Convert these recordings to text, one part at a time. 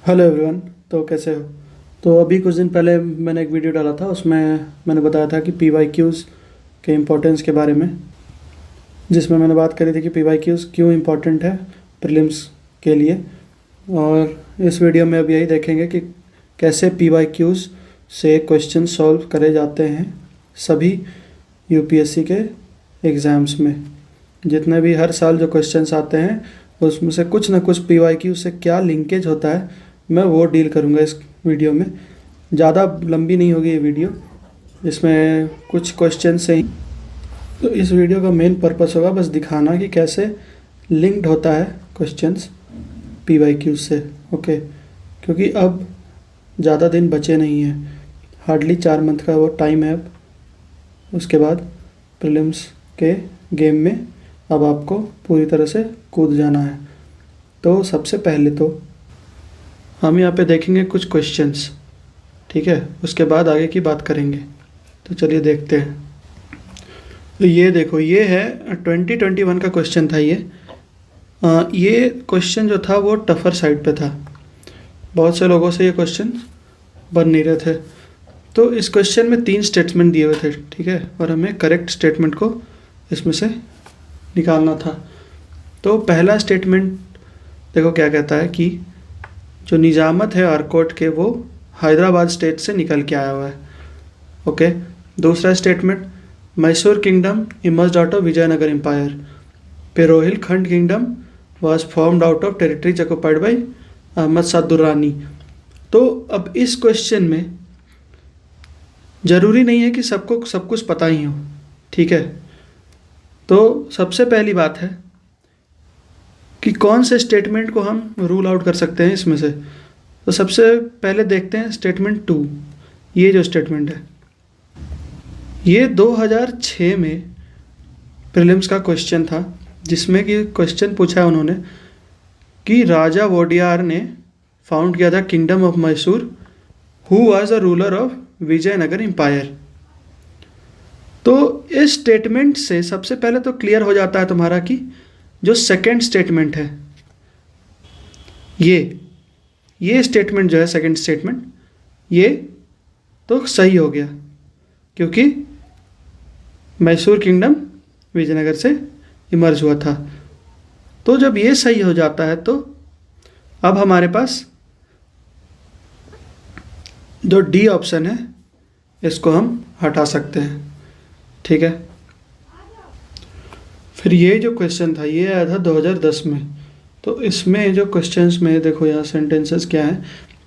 Hello everyone. तो कैसे हो? तो अभी कुछ दिन पहले मैंने एक वीडियो डाला था, उसमें मैंने बताया था कि पीवाईक्यूज़ के इम्पोर्टेंस के बारे में, जिसमें मैंने बात करी थी कि पीवाईक्यूज़ क्यों इम्पोर्टेंट है प्रीलिम्स के लिए। और इस वीडियो में अब यही देखेंगे कि कैसे पीवाईक्यूज़ से क्वेश्चन सॉल्व करे जाते हैं सभी यूपीएससी के एग्ज़ाम्स में। जितने भी हर साल जो क्वेश्चंस आते हैं उसमें से कुछ ना कुछ पीवाईक्यू से क्या लिंकेज होता है, मैं वो डील करूँगा इस वीडियो में। ज़्यादा लंबी नहीं होगी ये वीडियो, इसमें कुछ क्वेश्चन से ही। तो इस वीडियो का मेन पर्पस होगा बस दिखाना कि कैसे लिंक्ड होता है क्वेश्चंस पीवाईक्यू से। ओके, क्योंकि अब ज़्यादा दिन बचे नहीं हैं, हार्डली 4 मंथ का वो टाइम है अब। उसके बाद प्रीलिम्स के गेम में अब आपको पूरी तरह से कूद जाना है। तो सबसे पहले तो हम यहाँ पे देखेंगे कुछ क्वेश्चंस, ठीक है, उसके बाद आगे की बात करेंगे। तो चलिए देखते हैं। तो ये देखो, ये है 2021 का क्वेश्चन था ये। ये क्वेश्चन जो था वो टफ़र साइड पे था, बहुत से लोगों से ये क्वेश्चन बन नहीं रहे थे। तो इस क्वेश्चन में 3 स्टेटमेंट दिए हुए थे, ठीक है, और हमें करेक्ट स्टेटमेंट को इसमें से निकालना था। तो पहला स्टेटमेंट देखो क्या कहता है कि जो निजामत है आरकोट के वो हैदराबाद स्टेट से निकल के आया हुआ है। ओके। दूसरा statement, Mysore kingdom emerged out of Vijayanagar empire, पे Rohilkhand kingdom was formed out of territories occupied by Ahmad Shah Durrani. तो अब इस क्वेश्चन में ज़रूरी नहीं है कि सबको सब कुछ पता ही हो, ठीक है। तो सबसे पहली बात है कि कौन से स्टेटमेंट को हम रूल आउट कर सकते हैं इसमें से। तो सबसे पहले देखते हैं स्टेटमेंट 2। ये जो स्टेटमेंट है ये 2006 में प्रीलिम्स का क्वेश्चन था, जिसमें कि क्वेश्चन पूछा है उन्होंने कि राजा वोडियार ने फाउंड किया था kingdom of Mysore, who was a ruler of Vijayanagar empire. तो इस स्टेटमेंट से सबसे पहले तो क्लियर हो जाता है तुम्हारा कि जो सेकंड स्टेटमेंट है ये स्टेटमेंट जो है सेकंड स्टेटमेंट, ये तो सही हो गया, क्योंकि मैसूर किंगडम विजयनगर से इमर्ज हुआ था। तो जब ये सही हो जाता है तो अब हमारे पास जो डी ऑप्शन है इसको हम हटा सकते हैं, ठीक है। फिर ये जो क्वेश्चन था ये आया था 2010 में। तो इसमें जो क्वेश्चंस में देखो यहाँ सेंटेंसेस क्या हैं।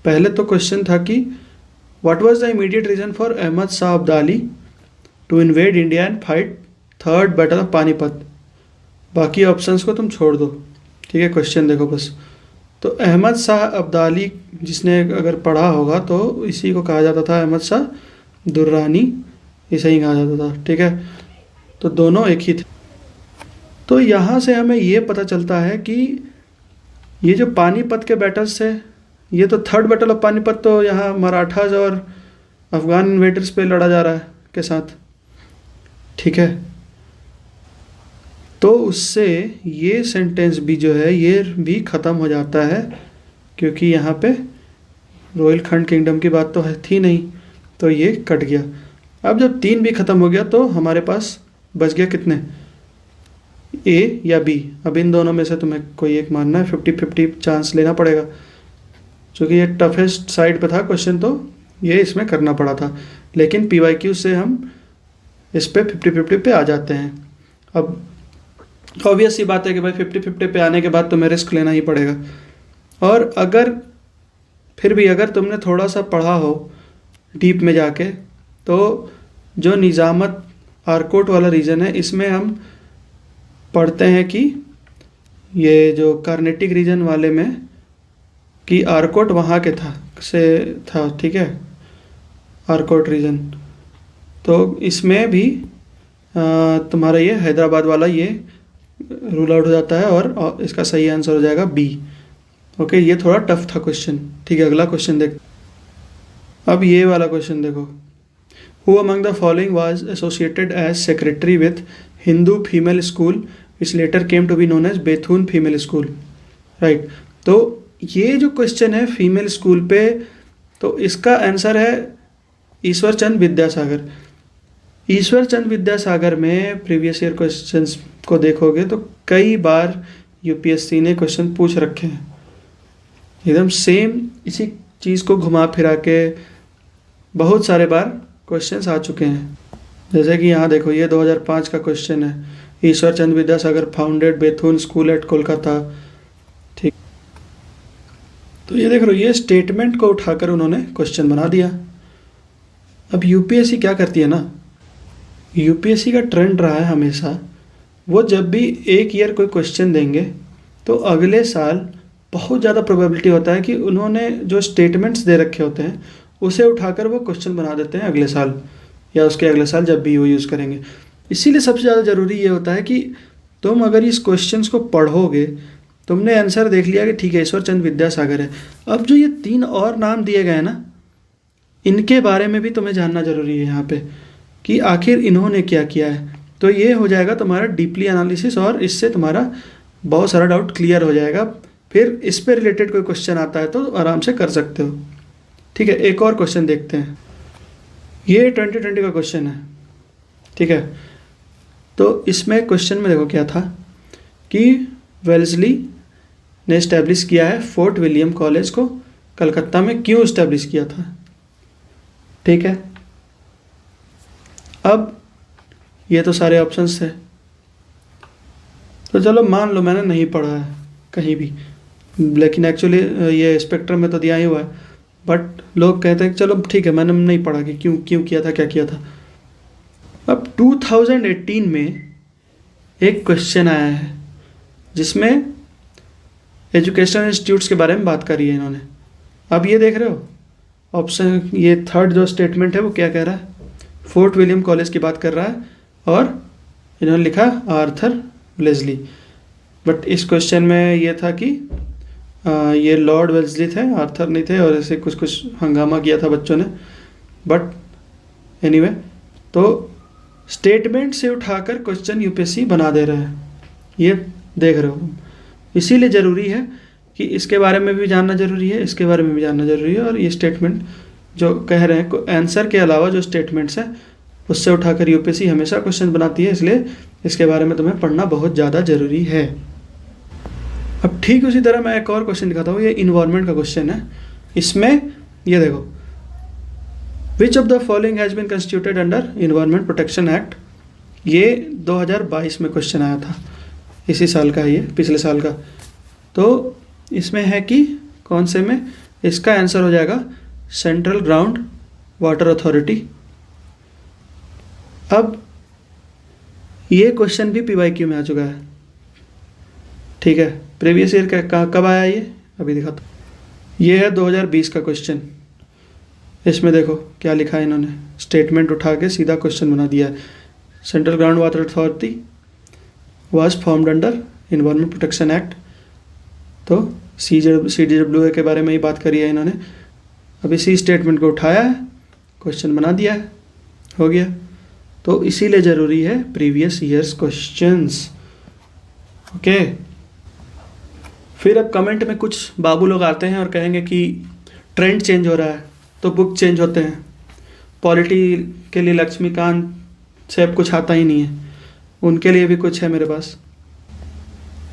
पहले तो क्वेश्चन था कि what was the immediate reason for Ahmad Shah Abdali to invade India and fight third battle of Panipat. बाकी ऑप्शंस को तुम छोड़ दो, ठीक है। क्वेश्चन देखो बस। तो अहमद शाह अब्दाली, जिसने अगर पढ़ा होगा तो इसी को कहा जाता था अहमद शाह दुर्रानी, इसे ही कहा जाता था, ठीक है। तो दोनों एक ही थे। तो यहाँ से हमें ये पता चलता है कि ये जो पानीपत के बैटल्स थे, ये तो थर्ड बैटल ऑफ पानीपत तो यहाँ मराठाज और अफ़गान इन्वेडर्स पे लड़ा जा रहा है के साथ, ठीक है। तो उससे ये सेंटेंस भी जो है ये भी ख़त्म हो जाता है, क्योंकि यहाँ पे रोहिलखंड किंगडम की बात तो है थी नहीं, तो ये कट गया। अब जब 3 भी ख़त्म हो गया तो हमारे पास बच गया कितने, ए या बी। अब इन दोनों में से तुम्हें कोई एक मानना है, 50-50 चांस लेना पड़ेगा। क्योंकि ये टफेस्ट साइड पे था क्वेश्चन तो ये इसमें करना पड़ा था, लेकिन पीवाईक्यू से हम इस पे 50-50 पे आ जाते हैं। अब ऑब्वियस सी बात है कि भाई 50-50 पे आने के बाद तुम्हें रिस्क लेना ही पड़ेगा। और अगर फिर भी अगर तुमने थोड़ा सा पढ़ा हो डीप में जाके, तो जो निजामत आरकोट वाला रीजन है इसमें हम पढ़ते हैं कि ये जो कार्नेटिक रीजन वाले में कि आरकोट वहाँ के था, ठीक है, आरकोट रीजन। तो इसमें भी तुम्हारा ये हैदराबाद वाला ये रूल आउट हो जाता है और इसका सही आंसर हो जाएगा बी। ओके, ये थोड़ा टफ था क्वेश्चन, ठीक है। अगला क्वेश्चन देख। अब ये वाला क्वेश्चन देखो, who among the following was associated as secretary with Hindu female school which later came to be known as Bethune Female School, right? तो ये जो क्वेश्चन है फीमेल स्कूल पे, तो इसका आंसर है ईश्वर चंद विद्यासागर। ईश्वर चंद विद्यासागर में प्रीवियस ईयर क्वेश्चंस को देखोगे तो कई बार यूपीएससी ने क्वेश्चन पूछ रखे हैं, एकदम सेम इसी चीज़ को घुमा फिरा के बहुत सारे बार क्वेश्चंस आ चुके हैं। जैसे कि यहाँ देखो, ये 2005 का क्वेश्चन है, Ishwar Chand Vidyasagar founded Bethune school at Kolkata. ठीक, तो ये देख लो, ये स्टेटमेंट को उठाकर उन्होंने क्वेश्चन बना दिया। अब यूपीएससी क्या करती है ना, यूपीएससी का ट्रेंड रहा है हमेशा, वो जब भी एक ईयर कोई क्वेश्चन देंगे तो अगले साल बहुत ज़्यादा प्रोबेबिलिटी होता है कि उन्होंने जो स्टेटमेंट्स दे रखे होते हैं उसे उठाकर वो क्वेश्चन बना देते हैं अगले साल या उसके अगले साल जब भी वो यूज़ करेंगे। इसीलिए सबसे ज़्यादा ज़रूरी ये होता है कि तुम अगर इस क्वेश्चंस को पढ़ोगे, तुमने आंसर देख लिया कि ठीक है ईश्वर चंद विद्यासागर है, अब जो ये 3 और नाम दिए गए ना, इनके बारे में भी तुम्हें जानना ज़रूरी है यहाँ पे कि आखिर इन्होंने क्या किया है। तो ये हो जाएगा तुम्हारा डीपली एनालिसिस और इससे तुम्हारा बहुत सारा डाउट क्लियर हो जाएगा। फिर इस पे रिलेटेड कोई क्वेश्चन आता है तो आराम से कर सकते हो। ठीक है, एक और क्वेश्चन देखते हैं। ये 2020 का क्वेश्चन है, ठीक है। तो इसमें क्वेश्चन में देखो क्या था कि वेल्सली ने इस्टेब्लिश किया है फोर्ट विलियम कॉलेज को कलकत्ता में, क्यों इस्टेब्लिश किया था। ठीक है, अब ये तो सारे ऑप्शंस थे, तो चलो मान लो मैंने नहीं पढ़ा है कहीं भी, लेकिन एक्चुअली ये स्पेक्ट्रम में तो दिया ही हुआ है, बट लोग कहते हैं कि चलो ठीक है मैंने नहीं पढ़ा कि क्यों किया था, क्या किया था। अब 2018 में एक क्वेश्चन आया है जिसमें एजुकेशनल इंस्टीट्यूट्स के बारे में बात करी है इन्होंने। अब ये देख रहे हो ऑप्शन, ये थर्ड जो स्टेटमेंट है वो क्या कह रहा है, फोर्ट विलियम कॉलेज की बात कर रहा है और इन्होंने लिखा आर्थर वेल्सली। बट इस क्वेश्चन में ये था कि ये लॉर्ड वेल्सली थे, आर्थर नहीं थे, और ऐसे कुछ हंगामा किया था बच्चों ने। बट एनीवे, तो स्टेटमेंट से उठाकर क्वेश्चन यूपीएससी बना दे रहा है, ये देख रहे हो। इसीलिए ज़रूरी है कि इसके बारे में भी जानना ज़रूरी है, इसके बारे में भी जानना ज़रूरी है। और ये स्टेटमेंट जो कह रहे हैं आंसर के अलावा जो स्टेटमेंट्स हैं उससे उठाकर यूपीएससी हमेशा क्वेश्चन बनाती है, इसलिए इसके बारे में तुम्हें पढ़ना बहुत ज़्यादा ज़रूरी है। अब ठीक उसी तरह मैं एक और क्वेश्चन दिखाता हूँ, ये इन्वायरमेंट का क्वेश्चन है। इसमें ये देखो, which of the following has been constituted under environment protection act. ये 2022 में क्वेश्चन आया था, इसी साल का, ये पिछले साल का। तो इसमें है कि कौन से में, इसका आंसर हो जाएगा सेंट्रल ग्राउंड वाटर अथॉरिटी। अब ये क्वेश्चन भी पीवाईक्यू में आ चुका है, ठीक है। प्रीवियस ईयर का कब आया ये, अभी दिखाता हूँ। ये है 2020 का क्वेश्चन। इसमें देखो क्या लिखा है इन्होंने, स्टेटमेंट उठा के सीधा क्वेश्चन बना दिया है। Central ground water authority was formed under environment protection act. तो CDWA के बारे में ही बात करी है इन्होंने। अब इसी स्टेटमेंट को उठाया है, क्वेश्चन बना दिया है, हो गया। तो इसीलिए ज़रूरी है प्रीवियस ईयर्स क्वेश्चंस, ओके। फिर अब कमेंट में कुछ बाबू लोग आते हैं और कहेंगे कि ट्रेंड चेंज हो रहा है तो बुक चेंज होते हैं, पॉलिटी के लिए लक्ष्मीकांत से अब कुछ आता ही नहीं है, उनके लिए भी कुछ है मेरे पास।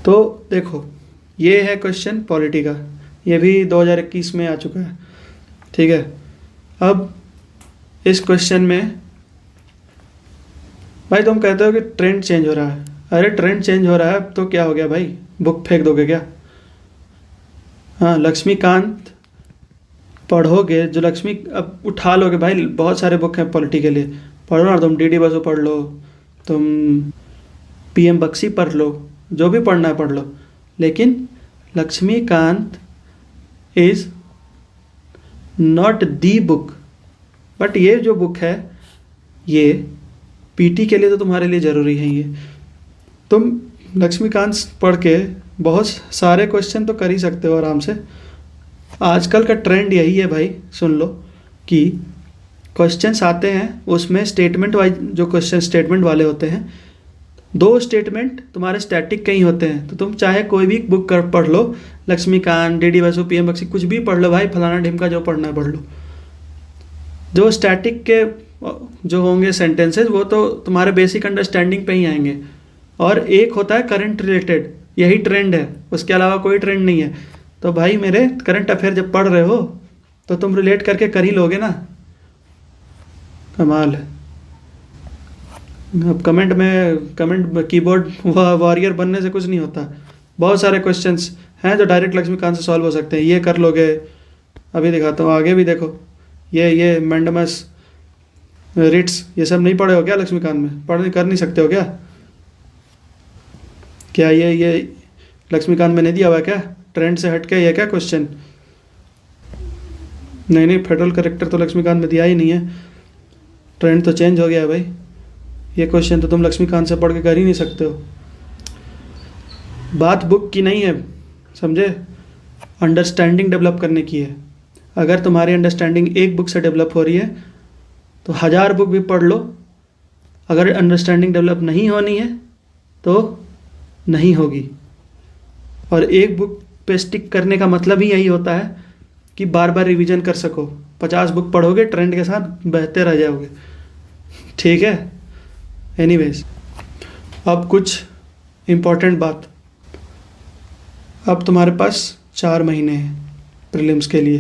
तो देखो ये है क्वेश्चन पॉलिटी का, ये भी 2021 में आ चुका है, ठीक है। अब इस क्वेश्चन में भाई तुम कहते हो कि ट्रेंड चेंज हो रहा है, अरे ट्रेंड चेंज हो रहा है तो क्या हो गया भाई, बुक फेंक दोगे क्या। हाँ, लक्ष्मीकांत पढ़ोगे, जो लक्ष्मी अब उठा लोगे भाई, बहुत सारे बुक हैं पॉलिटी के लिए, पढ़ो ना तुम, DD बसु पढ़ लो, तुम PM बख्शी पढ़ लो, जो भी पढ़ना है पढ़ लो, लेकिन Laxmikanth is not the book. But ये जो बुक है ये PT के लिए तो तुम्हारे लिए ज़रूरी है। ये तुम लक्ष्मीकांत पढ़ के बहुत सारे क्वेश्चन तो कर ही सकते हो आराम से। आजकल का ट्रेंड यही है भाई, सुन लो, कि क्वेश्चंस आते हैं उसमें स्टेटमेंट वाइज, जो क्वेश्चन स्टेटमेंट वाले होते हैं 2 स्टेटमेंट तुम्हारे स्टैटिक कहीं होते हैं, तो तुम चाहे कोई भी बुक कर पढ़ लो, लक्ष्मीकांत, डी बसु, PM बख्शी, कुछ भी पढ़ लो भाई, फलाना ढिमका, जो पढ़ना है पढ़ लो। जो स्टैटिक के जो होंगे सेंटेंसेस वो तो तुम्हारे बेसिक अंडरस्टैंडिंग पे ही आएंगे, और एक होता है करंट रिलेटेड, यही ट्रेंड है, उसके अलावा कोई ट्रेंड नहीं है। तो भाई मेरे करंट अफेयर जब पढ़ रहे हो तो तुम रिलेट करके कर ही लोगे ना, कमाल है। अब कमेंट कीबोर्ड वॉरियर बनने से कुछ नहीं होता। बहुत सारे क्वेश्चंस हैं जो डायरेक्ट लक्ष्मीकांत से सॉल्व हो सकते हैं, ये कर लोगे। अभी दिखाता हूँ, आगे भी देखो, ये मैंडमस, रिट्स, ये सब नहीं पढ़े हो क्या लक्ष्मीकांत में? कर नहीं सकते हो क्या? क्या ये लक्ष्मीकांत में नहीं दिया हुआ है क्या? ट्रेंड से हट के ये क्या क्वेश्चन? नहीं, फेडरल करेक्टर तो लक्ष्मीकांत में दिया ही नहीं है, ट्रेंड तो चेंज हो गया है भाई। ये क्वेश्चन तो तुम लक्ष्मीकांत से पढ़ के कर ही नहीं सकते हो। बात बुक की नहीं है, समझे? अंडरस्टैंडिंग डेवलप करने की है। अगर तुम्हारी अंडरस्टैंडिंग एक बुक से डेवलप हो रही है तो 1000 बुक भी पढ़ लो, अगर अंडरस्टैंडिंग डेवलप नहीं होनी है तो नहीं होगी। और एक बुक पे स्टिक करने का मतलब ही यही होता है कि बार बार रिवीजन कर सको। 50 बुक पढ़ोगे, ट्रेंड के साथ बहते रह जाओगे, ठीक है? एनीवेज, अब कुछ इम्पोर्टेंट बात। अब तुम्हारे पास 4 महीने हैं प्रीलिम्स के लिए,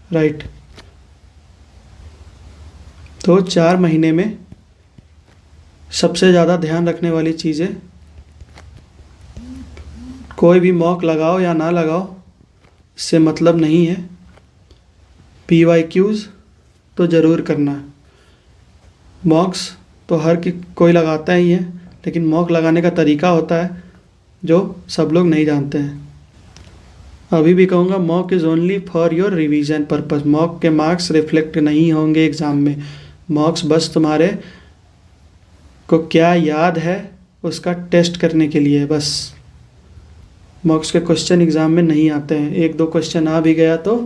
राइट? तो 4 महीने में सबसे ज़्यादा ध्यान रखने वाली चीज़ें, कोई भी मॉक लगाओ या ना लगाओ इससे मतलब नहीं है। PYQs तो ज़रूर करना। मॉक्स तो कोई लगाता ही है, लेकिन मॉक लगाने का तरीका होता है जो सब लोग नहीं जानते हैं। अभी भी कहूँगा, mock is only for your revision purpose. Mock के मार्क्स रिफ्लेक्ट नहीं होंगे एग्ज़ाम में। मॉक्स बस तुम्हारे को क्या याद है उसका टेस्ट करने के लिए, बस। मॉक्स के क्वेश्चन एग्ज़ाम में नहीं आते हैं। 1-2 क्वेश्चन आ भी गया तो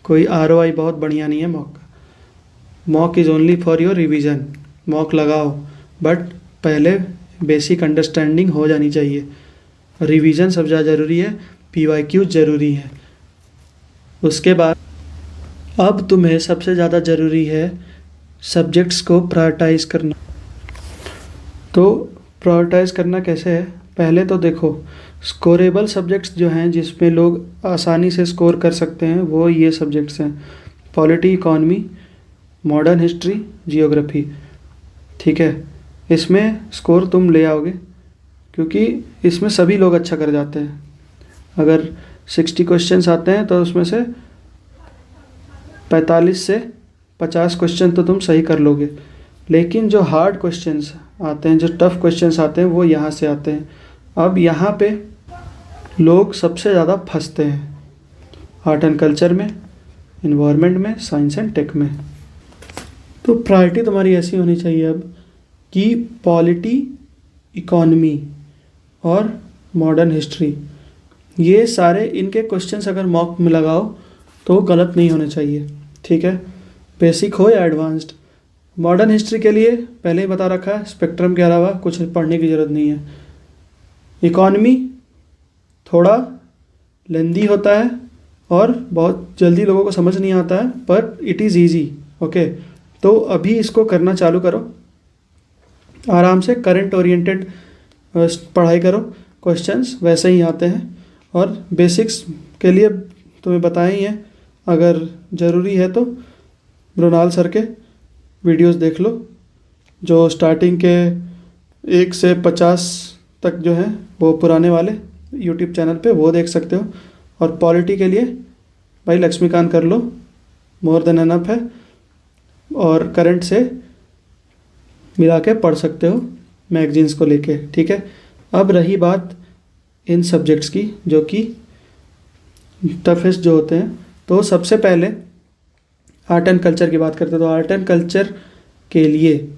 कोई ROI बहुत बढ़िया नहीं है मॉक का। Mock is only for your revision. Mock लगाओ, बट पहले बेसिक अंडरस्टैंडिंग हो जानी चाहिए। रिवीजन सबसे ज़्यादा ज़रूरी है, PYQ ज़रूरी है। उसके बाद अब तुम्हें सबसे ज़्यादा ज़रूरी है सब्जेक्ट्स को प्रायोरिटाइज करना। तो प्रायोरिटाइज करना कैसे है? पहले तो देखो, स्कोरेबल सब्जेक्ट्स जो हैं जिसमें लोग आसानी से स्कोर कर सकते हैं वो ये सब्जेक्ट्स हैं: polity, economy, modern history, geography, ठीक है? इसमें स्कोर तुम ले आओगे क्योंकि इसमें सभी लोग अच्छा कर जाते हैं। अगर 60 क्वेश्चंस आते हैं तो उसमें से 45 से 50 क्वेश्चन तो तुम सही कर लोगे। लेकिन जो हार्ड क्वेश्चंस आते हैं, जो टफ़ क्वेश्चंस आते हैं, वो यहाँ से आते हैं। अब यहाँ पे लोग सबसे ज़्यादा फंसते हैं, आर्ट एंड कल्चर में, इन्वायरमेंट में, साइंस एंड टेक में। तो प्रायोरिटी तुम्हारी ऐसी होनी चाहिए अब कि पॉलिटी, इकॉनमी और मॉडर्न हिस्ट्री, ये सारे इनके क्वेश्चंस अगर मॉक में लगाओ तो गलत नहीं होने चाहिए, ठीक है? बेसिक हो या एडवांस्ड। मॉडर्न हिस्ट्री के लिए पहले ही बता रखा है, स्पेक्ट्रम के अलावा कुछ पढ़ने की ज़रूरत नहीं है। इकॉनमी थोड़ा लेंदी होता है और बहुत जल्दी लोगों को समझ नहीं आता है, पर इट इज़ ईजी, ओके? तो अभी इसको करना चालू करो, आराम से करंट ओरिएंटेड पढ़ाई करो, क्वेश्चंस वैसे ही आते हैं। और बेसिक्स के लिए तुम्हें बताए ही हैं, अगर ज़रूरी है तो मृणाल सर के वीडियोस देख लो, जो स्टार्टिंग के 1 से 50 तक जो हैं वो पुराने वाले यूट्यूब चैनल पे वो देख सकते हो। और पॉलिटी के लिए भाई लक्ष्मीकांत कर लो, मोर देन एनफ है। और करंट से मिला के पढ़ सकते हो मैगजीन्स को लेके, ठीक है? अब रही बात इन सब्जेक्ट्स की जो कि टफेस्ट जो होते हैं, तो सबसे पहले आर्ट एंड कल्चर की बात करते हैं। तो आर्ट एंड कल्चर के लिए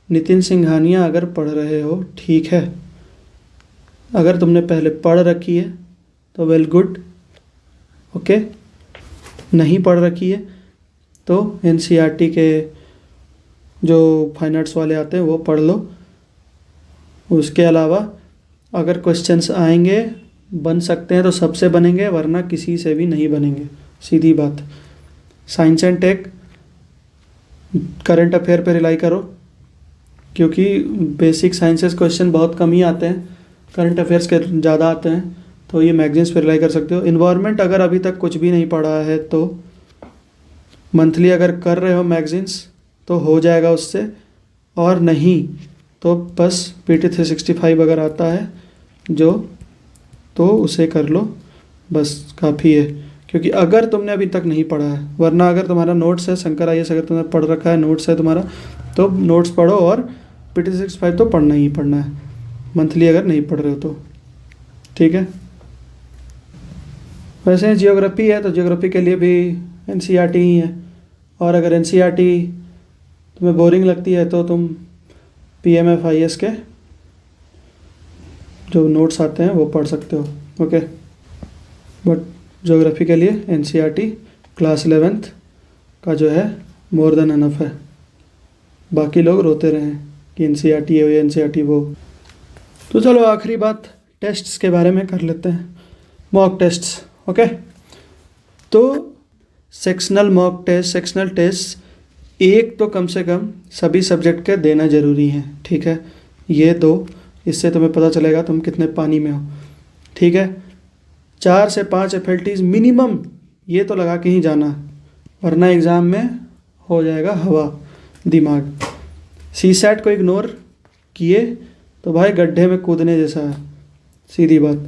नितिन सिंघानिया अगर पढ़ रहे हो, ठीक है। अगर तुमने पहले पढ़ रखी है तो वेल गुड, ओके। नहीं पढ़ रखी है तो NCERT के जो फाइन आर्ट्स वाले आते हैं वो पढ़ लो। उसके अलावा अगर क्वेश्चंस आएंगे बन सकते हैं तो सबसे बनेंगे, वरना किसी से भी नहीं बनेंगे, सीधी बात। Science and take current affair पे रिलाई करो, क्योंकि बेसिक साइंसेस क्वेश्चन बहुत कम ही आते हैं, करंट अफेयर्स के ज़्यादा आते हैं, तो ये मैगजीन्स पे रिलाई कर सकते हो। इन्वायरमेंट अगर अभी तक कुछ भी नहीं पढ़ा है तो मंथली अगर कर रहे हो मैगजीन्स तो हो जाएगा उससे, और नहीं तो बस PT 365 अगर आता है जो, तो उसे कर लो, बस काफ़ी है। क्योंकि अगर तुमने अभी तक नहीं पढ़ा है, वरना अगर तुम्हारा नोट्स है शंकर IAS अगर तुमने पढ़ रखा है, नोट्स है तुम्हारा, तो नोट्स पढ़ो, और PT 365 तो पढ़ना ही पढ़ना है मंथली अगर नहीं पढ़ रहे हो तो, ठीक है। वैसे जियोग्राफी है तो जियोग्राफी के लिए भी NCERT ही है, और अगर NCERT तुम्हें बोरिंग लगती है तो तुम PMF IAS के जो नोट्स आते हैं वो पढ़ सकते हो, ओके। बट ज्योग्राफी के लिए NCERT क्लास 11th का जो है मोर देन अनफ है। बाकी लोग रोते रहे कि NCERT ये NCERT वो। तो चलो आखिरी बात टेस्ट्स के बारे में कर लेते हैं, मॉक टेस्ट्स, ओके। तो सेक्शनल टेस्ट एक तो कम से कम सभी सब्जेक्ट के देना ज़रूरी है, ठीक है। ये दो, इससे तुम्हें पता चलेगा तुम कितने पानी में हो, ठीक है। 4 से 5 FLTs मिनिमम ये तो लगा के ही जाना, वरना एग्ज़ाम में हो जाएगा हवा दिमाग। CSAT को इग्नोर किए तो भाई गड्ढे में कूदने जैसा है, सीधी बात।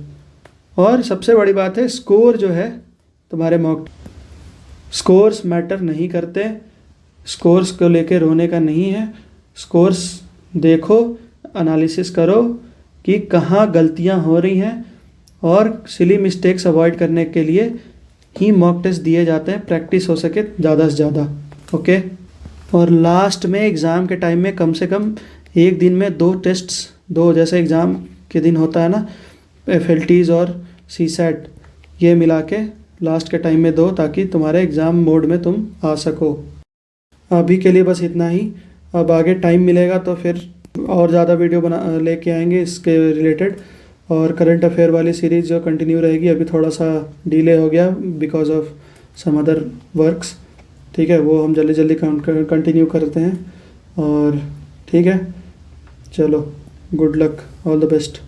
और सबसे बड़ी बात है स्कोर जो है तुम्हारे मॉक, स्कोर्स मैटर नहीं करते, स्कोर्स को लेके रोने का नहीं है। स्कोर्स देखो, एनालिसिस करो कि कहाँ गलतियाँ हो रही हैं, और सिली मिस्टेक्स अवॉइड करने के लिए ही मॉक टेस्ट दिए जाते हैं, प्रैक्टिस हो सके ज़्यादा से ज़्यादा, ओके। और लास्ट में एग्ज़ाम के टाइम में कम से कम एक दिन में 2 टेस्ट्स दो, जैसे एग्ज़ाम के दिन होता है ना FLTs और CSAT, ये मिला के लास्ट के टाइम में दो, ताकि तुम्हारे एग्ज़ाम मोड में तुम आ सको। अभी के लिए बस इतना ही, अब आगे टाइम मिलेगा तो फिर और ज़्यादा वीडियो बना लेके आएंगे इसके रिलेटेड, और करंट अफेयर वाली सीरीज़ जो कंटिन्यू रहेगी। अभी थोड़ा सा डिले हो गया because of some other works, ठीक है, वो हम जल्दी जल्दी कंटिन्यू करते हैं। और ठीक है, चलो, good luck, all the best.